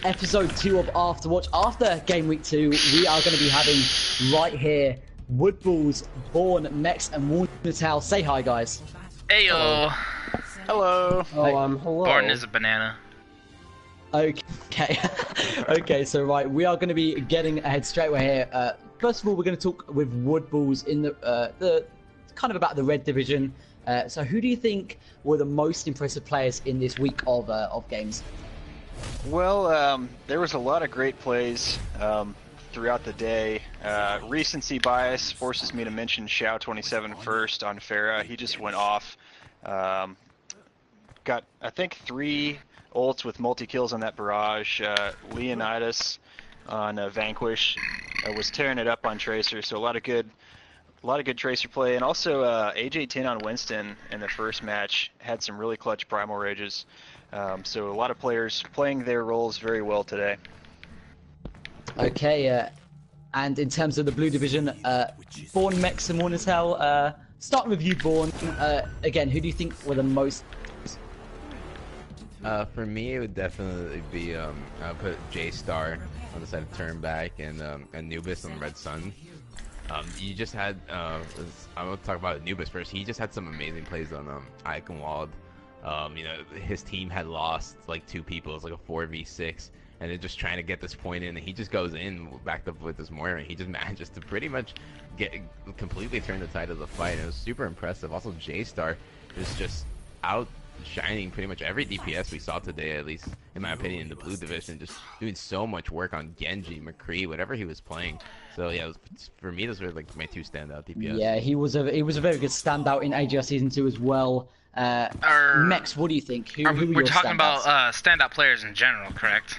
episode 2 of Afterwatch. After game week 2, we are going to be having right here Woodballs, Born, Mex, and Warnertown. Say hi, guys. Heyo. Hello. Oh, hello. Born is a banana. Okay. Okay, so right, we are going to be getting ahead straight away here. First of all, we're going to talk with Woodballs in the kind of about the red division. So who do you think were the most impressive players in this week of games? Well, there was a lot of great plays throughout the day. Recency bias forces me to mention Xiao27 first on Pharah. He just went off. Got, I think, 3 ults with multi-kills on that barrage. Leonidas on Vanquish was tearing it up on Tracer, so a lot of good Tracer play. And also AJ10 on Winston in the first match had some really clutch Primal Rages. So a lot of players playing their roles very well today. Okay, and in terms of the blue division, Born, Mex, and Warnertown, starting with you, Born. Again, who do you think were the most... For me, it would definitely be I'll put J-Star on the side of Turnback and Anubis on Red Sun. You just had I'm gonna talk about Anubis first. He just had some amazing plays on Eichenwald. You know, his team had lost like 2 people. It was like a 4v6, and they're just trying to get this point in, and he just goes in backed up with this Moira, and he just manages to pretty much completely turn the tide of the fight. It was super impressive. Also, J-Star is just outshining pretty much every DPS we saw today, at least in my opinion, in the blue division, just doing so much work on Genji, McCree, whatever he was playing. So yeah, for me, those were like my 2 standout DPS. Yeah, he was a very good standout in AGR Season 2 as well. Mex, what do you think? Who we're talking about standout players in general, correct?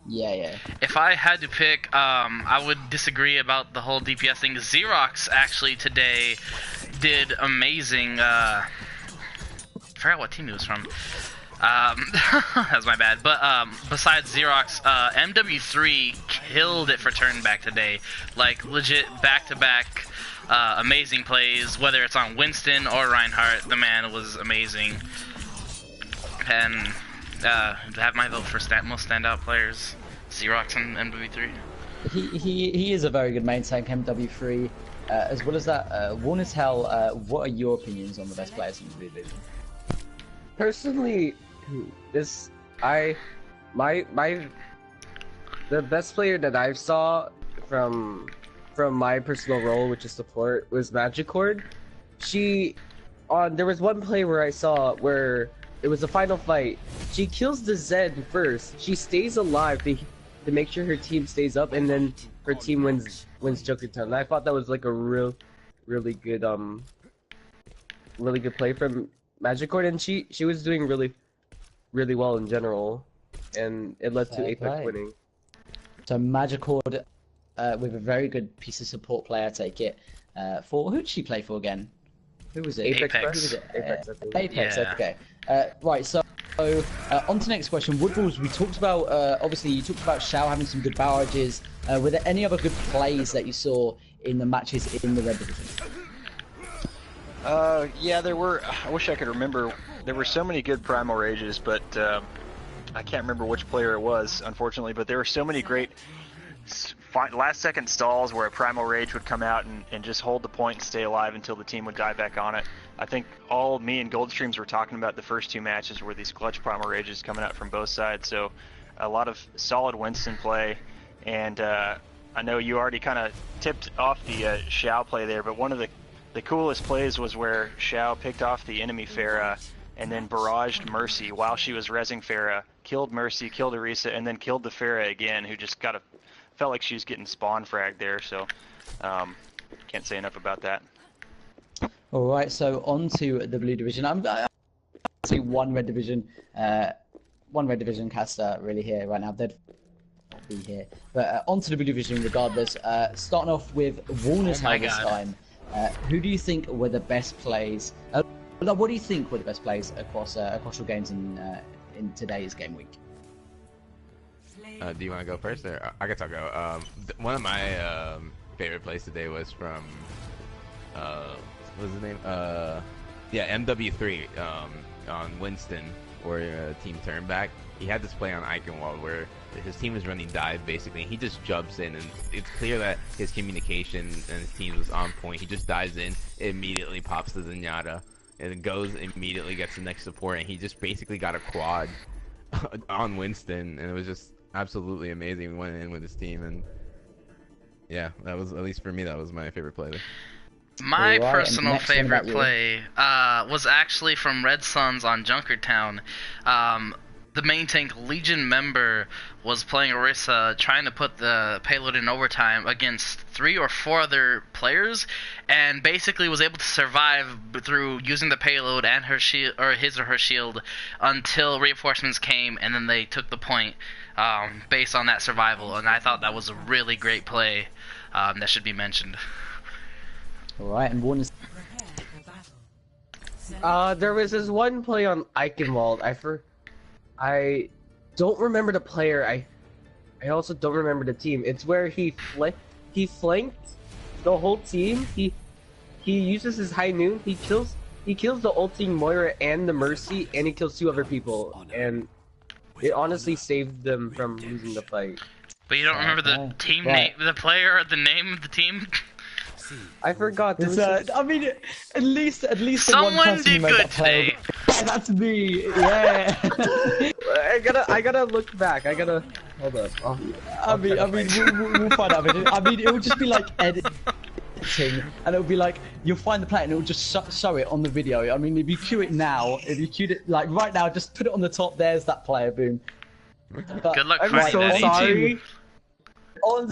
Yeah. If I had to pick, I would disagree about the whole DPS thing. Xerox actually today did amazing. I forgot what team he was from. That's my bad. But besides Xerox, MW3 killed it for Turnback today. Like legit back-to-back amazing plays. Whether it's on Winston or Reinhardt, the man was amazing. And have my vote for most standout players, Xerox and MW3. He is a very good main tank, MW3. As well as that, Warnertown, what are your opinions on the best players in the division? Personally, the best player that I saw from my personal role, which is support, was Magicord. There was one play where I saw where it was a final fight. She kills the Zed first. She stays alive to make sure her team stays up, and then her team wins Jokertown. And I thought that was like a really good play from Magicord, and she was doing really well in general, and it led to Apex winning. So Magicord with a very good piece of support play, I take it. For who did she play for again? Who was it? Apex. Who was it? Apex, I think. Apex. Yeah. Okay. Right. So on to the next question. Woodballs. We talked about obviously you talked about Xiao having some good barrages. Were there any other good plays that you saw in the matches in the red division? Yeah, there were. I wish I could remember. There were so many good Primal Rages, but I can't remember which player it was, unfortunately. But there were so many great last-second stalls where a Primal Rage would come out and just hold the point and stay alive until the team would die back on it. I think all me and Goldstreams were talking about the first 2 matches were these clutch Primal Rages coming out from both sides. So a lot of solid Winston play, and I know you already kind of tipped off the Xiao play there, but one of the coolest plays was where Xiao picked off the enemy Pharah and then barraged Mercy while she was rezzing Pharah, killed Mercy, killed Orisa, and then killed the Pharah again, who just felt like she was getting spawn fragged there. So can't say enough about that. All right. So on to the blue division. I'm see one red division caster really here right now. They'd not be here, but on to the blue division regardless. Starting off with Warnertown this time. Who do you think were the best plays? What do you think were the best plays across your games in today's game week? Do you want to go first, or I guess I'll go. One of my favorite plays today was from what was his name? Yeah, MW3 on Winston, or Team Turnback. he had this play on Eichenwald where his team was running dive basically, and he just jumps in, and it's clear that his communication and his team was on point. He just dives in, immediately pops the Zenyatta, and it goes immediately, gets the next support, and he just basically got a quad on Winston, and it was just absolutely amazing. We went in with his team, and yeah, that was, at least for me, that was my favorite play there. My Alright, personal next one favorite about you. play was actually from Red Suns on Junkertown. The main tank Legion member was playing Orisa, trying to put the payload in overtime against 3 or 4 other players, and basically was able to survive through using the payload and her shield, or his or her shield, until reinforcements came, and then they took the point based on that survival. And I thought that was a really great play that should be mentioned. Alright, and Warner's... There was this one play on Eichenwald. I don't remember the player. I also don't remember the team. It's where he flanked the whole team. He uses his high noon. He kills the ulting Moira and the Mercy, and he kills 2 other people. And it honestly saved them from losing the fight. But you don't remember the team Right. name, the player, or the name of the team? I forgot. There was I mean, at least the one Someone person who did made good that play. today. Yeah, that's me. Yeah. I gotta look back. I gotta hold up. I mean, we'll find out. I mean, it will just be like editing, and it'll be like you'll find the play, and it'll just show it on the video. I mean, if you queue it now, if you queued it like right now, just put it on the top. There's that player. Boom. But, Good luck I'm finding so that. sorry. on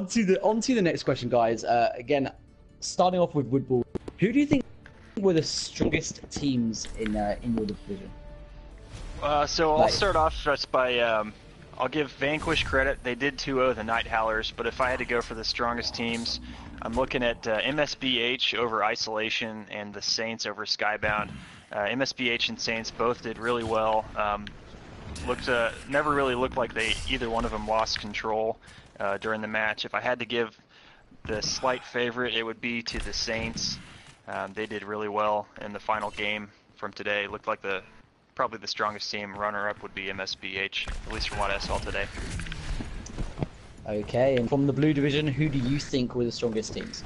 to the next question, guys. Again, starting off with Woodball, who do you think were the strongest teams in your division? So I'll Like- start off just by I'll give Vanquish credit. They did 2-0 the Night Howlers, but if I had to go for the strongest teams, I'm looking at MSBH over Isolation and the Saints over Skybound. MSBH and Saints both did really well. Never really looked like either one of them lost control during the match. If I had to give the slight favorite, it would be to the Saints. They did really well in the final game from today. Looked like probably the strongest team. Runner-up would be MSBH, at least from what I saw today. Okay, and from the blue division, who do you think were the strongest teams?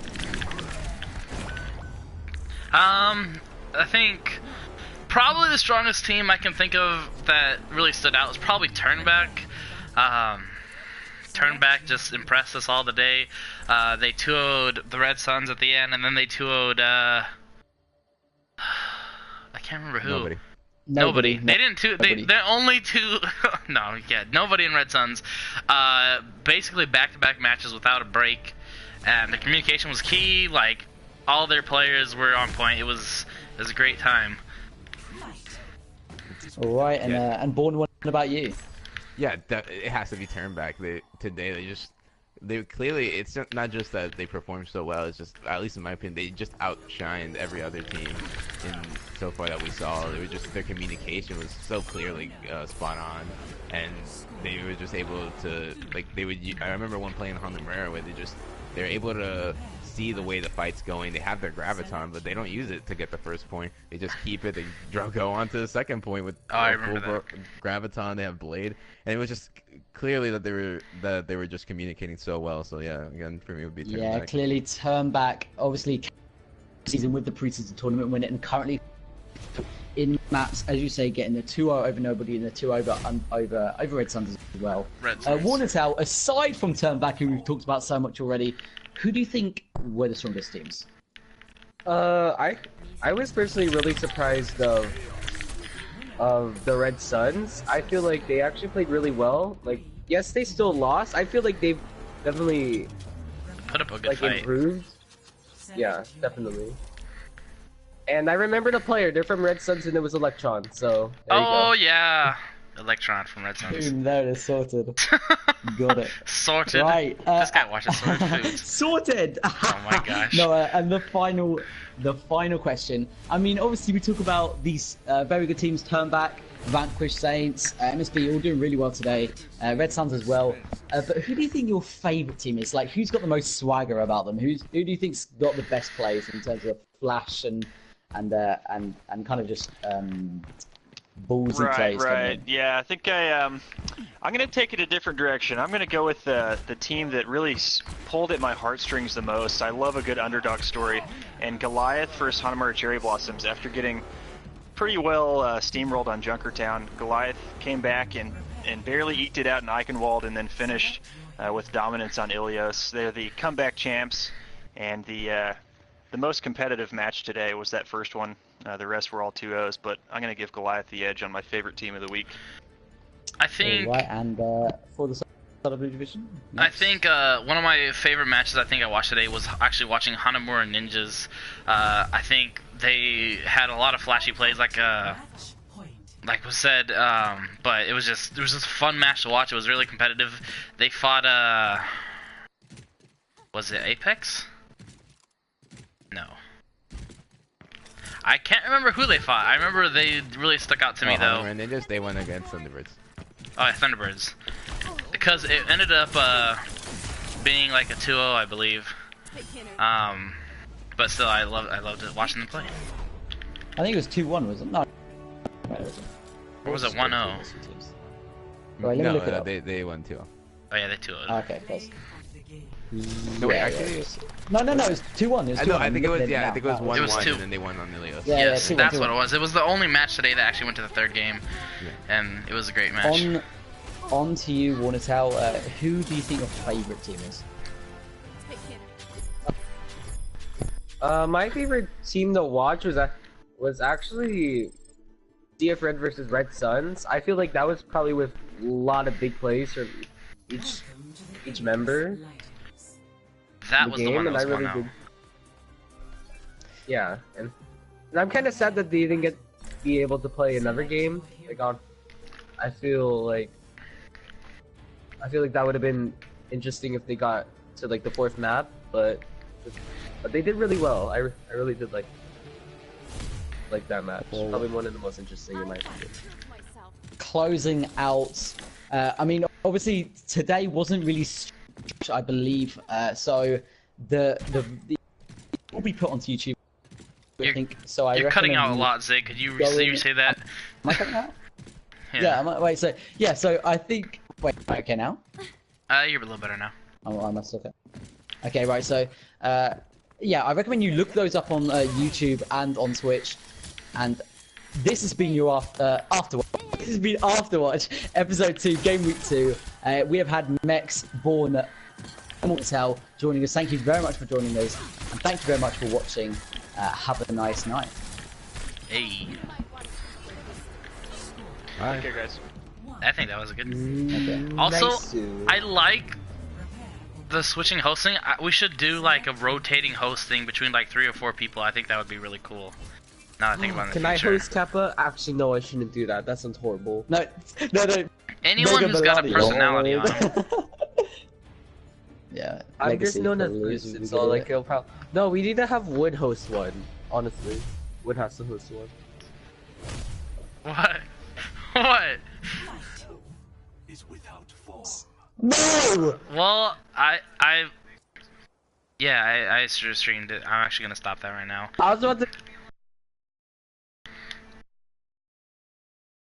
I think probably the strongest team I can think of that really stood out was probably Turnback. Turnback just impressed us all today. They 2-0'd the Red Suns at the end, and then they 2-0'd I can't remember who. Nobody. They didn't two. They're only 2. No, yeah, nobody in Red Suns. Basically back-to-back matches without a break, and the communication was key. Like all their players were on point. It was a great time. All right, and Born, what about you? Yeah, it has to be Turnback. They clearly, it's not just that they performed so well, it's just, at least in my opinion, they just outshined every other team so far that we saw. Their communication was so clearly spot on, and they were just able to, I remember one playing on the Marera where they're able to see the way the fight's going. They have their graviton, but they don't use it to get the first point. They just keep it. They go on to the second point with I remember full graviton. They have blade, and it was just clearly that they were just communicating so well. So yeah, again for me it would be Turnback. Yeah, clearly Turnback. Obviously, season with the preseason tournament win it, and currently in maps, as you say, getting the 2-0 over Nobody and the 2 over Red Suns as well. Red Suns. Warnertown, aside from Turnback, who we've talked about so much already, who do you think were the strongest teams? I was personally really surprised of the Red Suns. I feel like they actually played really well. Like, yes, they still lost. I feel like they've definitely Put up a good fight. improved. Yeah, definitely. And I remember the player. They're from Red Suns, and it was Electron. So there you Oh go. yeah, Electron from Red Suns. Boom, there it is, sorted. Got it. Sorted. Right. This guy watches Sorted Foods. Sorted. Oh my gosh. No, and the final question. I mean, obviously we talk about these very good teams: Turnback, Vanquish, Saints, MSB, all doing really well today. Red Suns as well. But who do you think your favourite team is? Like, who's got the most swagger about them? Who do you think's got the best plays in terms of flash and kind of just ballsy plays. coming Right. in. Yeah, I think I'm gonna take it a different direction. I'm gonna go with the team that really pulled at my heartstrings the most. I love a good underdog story, and Goliath versus Hanamaru Cherry Blossoms. After getting pretty well steamrolled on Junkertown, Goliath came back and barely eked it out in Eichenwald, and then finished with dominance on Ilios. They're the comeback champs, and the most competitive match today was that first one. The rest were all 2-0s, but I'm going to give Goliath the edge on my favorite team of the week. I think. Alright, and for the Southern Blue Division? I think one of my favorite matches I think I watched today was actually watching Hanamura Ninjas. I think they had a lot of flashy plays, like was said, but it was just a fun match to watch. It was really competitive. They fought was it Apex? No. I can't remember who they fought. I remember they really stuck out to me though. Ninjas, they went against Thunderbirds. Oh, yeah, Thunderbirds. Because it ended up being like a 2-0, I believe. But still, I loved it, watching them play. I think it was 2-1, was it? No. Or was it 1-0? Right, let me No, look it up. they won 2-0. Oh yeah, they 2-0'd. Okay, close. No, wait, Yeah, actually, yeah, No, it was 2-1. It was 2-1. no, I think it was, Looking at I now. think it was No, 1-1, It was 2. and then they won on Ilios. Yeah, Yes, 2-1, that's 2-1. what it was. It was the only match today that actually went to the third game, and it was a great match. On to you, Warnertel. Who do you think your favourite team is? My favorite team to watch was actually DF Red versus Red Suns. I feel like that was probably with a lot of big plays from each member. That was the one that was and I really 1-0. did. Yeah, and I'm kind of sad that they didn't be able to play another game. Like I feel like that would have been interesting if they got to like the 4th map, but they did really well. I really did like that match. Well, Probably one of the most interesting in my opinion. Closing out. I mean, obviously today wasn't really stretched, I believe. So the will be put onto YouTube. I think so. You're cutting out a recommend lot, Zig. Could you go in- say that? Am I cutting out? Yeah. Wait. So I think. Wait. Okay. Now. You're a little better now. I must look at. Okay. Right. So. Yeah. I recommend you look those up on YouTube and on Twitch. And this has been your Afterwatch. This has been Afterwatch, episode 2, game week 2. We have had Mex, Born, and Mortel joining us. Thank you very much for joining us, and thank you very much for watching. Have a nice night. Hey. Take care, guys. I think that was a good. Okay. Also, Nice to- I like the switching hosting. We should do like a rotating hosting between like 3 or 4 people. I think that would be really cool. Now I think about it in Can the I future. host Kappa? Actually, no, I shouldn't do that. That sounds horrible. No. Anyone Mega who's got a Melania. personality on. Yeah. I'm just Legacy known as Police, Bruce, we so get like it. it'll probably. No, we need to have Wood host one. Honestly, Wood has to host one. What? What? No. Well, I streamed it. I'm actually gonna stop that right now. I was about to